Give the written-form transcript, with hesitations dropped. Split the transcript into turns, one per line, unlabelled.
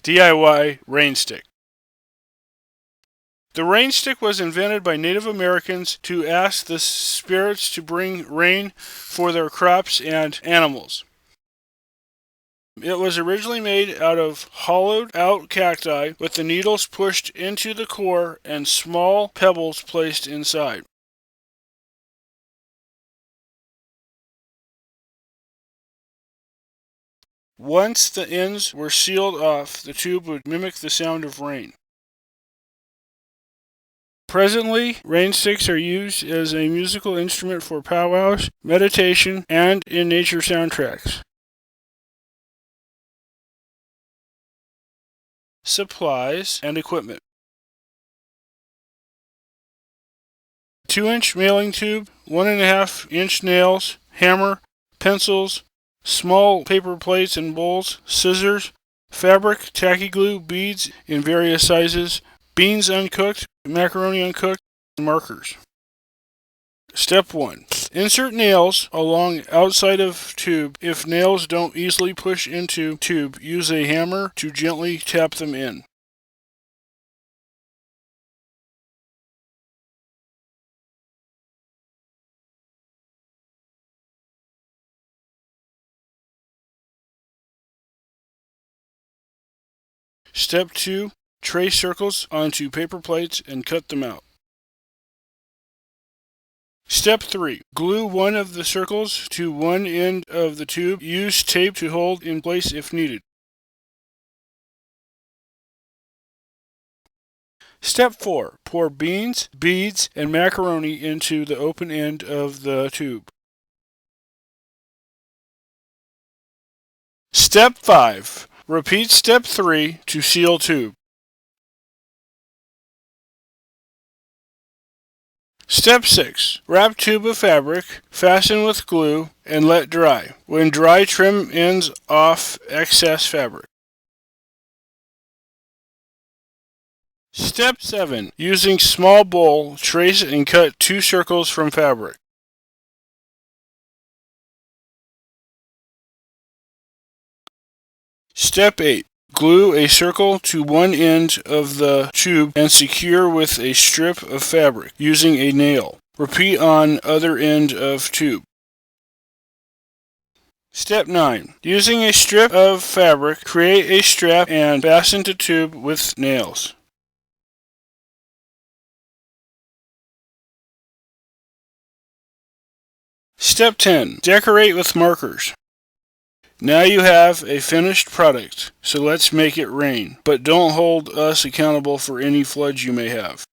DIY rain stick. The rain stick was invented by Native Americans to ask the spirits to bring rain for their crops and animals. It was originally made out of hollowed-out cacti with the needles pushed into the core and small pebbles placed inside. Once the ends were sealed off, the tube would mimic the sound of rain. Presently, rain sticks are used as a musical instrument for powwows, meditation, and in nature soundtracks. Supplies and equipment. 2-inch mailing tube, 1.5-inch nails, hammer, pencils, small paper plates and bowls, scissors, fabric, tacky glue, beads in various sizes, beans uncooked, macaroni uncooked, and markers. Step 1. Insert nails along outside of tube. If nails don't easily push into tube, use a hammer to gently tap them in. Step 2. Trace circles onto paper plates and cut them out. Step 3. Glue one of the circles to one end of the tube. Use tape to hold in place if needed. Step 4. Pour beans, beads, and macaroni into the open end of the tube. Step 5. Repeat step 3 to seal tube. Step 6. Wrap tube of fabric, fasten with glue, and let dry. When dry, trim ends off excess fabric. Step 7. Using small bowl, trace and cut 2 circles from fabric. Step 8. Glue a circle to one end of the tube and secure with a strip of fabric using a nail. Repeat on other end of tube. Step 9. Using a strip of fabric, create a strap and fasten to tube with nails. Step 10. Decorate with markers. Now you have a finished product, so let's make it rain. But don't hold us accountable for any floods you may have.